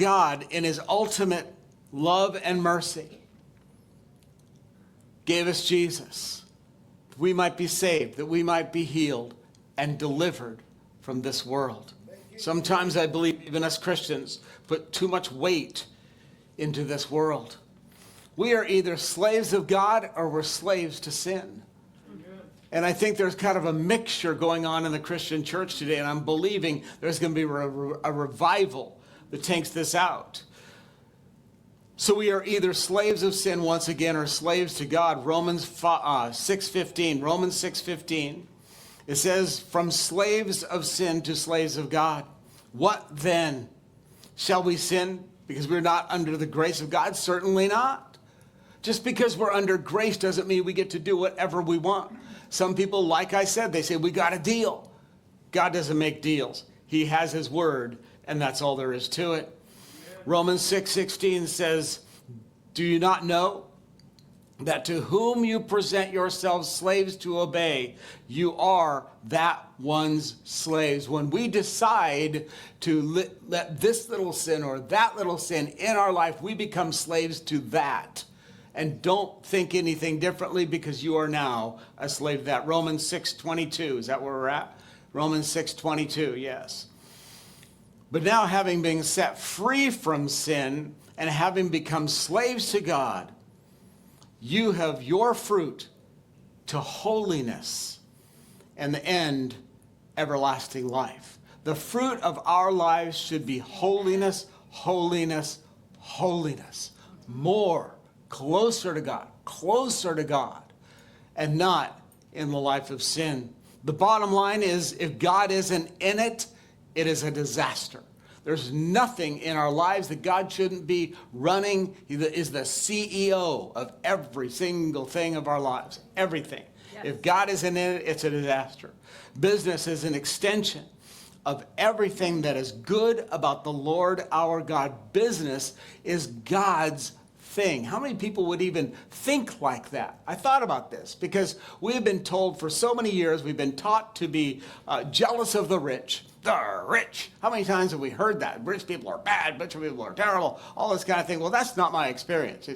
God, in his ultimate love and mercy, gave us Jesus, that we might be saved, that we might be healed and delivered from this world. Sometimes I believe even us Christians put too much weight into this world. We are either slaves of God or we're slaves to sin. And I think there's kind of a mixture going on in the Christian church today, and I'm believing there's going to be a revival that takes this out. So we are either slaves of sin once again or slaves to God. Romans 6:15. Romans 6:15. It says, from slaves of sin to slaves of God. What then? Shall we sin because we're not under the grace of God? Certainly not. Just because we're under grace doesn't mean we get to do whatever we want. Some people, like I said, they say, we got a deal. God doesn't make deals. He has his word, and that's all there is to it. Romans 6:16 says, do you not know that to whom you present yourselves slaves to obey, you are that one's slaves? When we decide to let this little sin or that little sin in our life, we become slaves to that. And don't think anything differently, because you are now a slave to that. Romans 6:22, is that where we're at? Romans 6:22, yes. But now, having been set free from sin and having become slaves to God, you have your fruit to holiness, and the end, everlasting life. The fruit of our lives should be holiness, holiness, holiness. More, closer to God, and not in the life of sin. The bottom line is, if God isn't in it, it is a disaster. There's nothing in our lives that God shouldn't be running. He is the CEO of every single thing of our lives, everything. Yes. If God isn't in it, it's a disaster. Business is an extension of everything that is good about the Lord our God. Business is God's thing. How many people would even think like that? I thought about this because we have been told for so many years, we've been taught to be jealous of the rich. The rich. How many times have we heard that? Rich people are bad, rich people are terrible, all this kind of thing. Well, that's not my experience.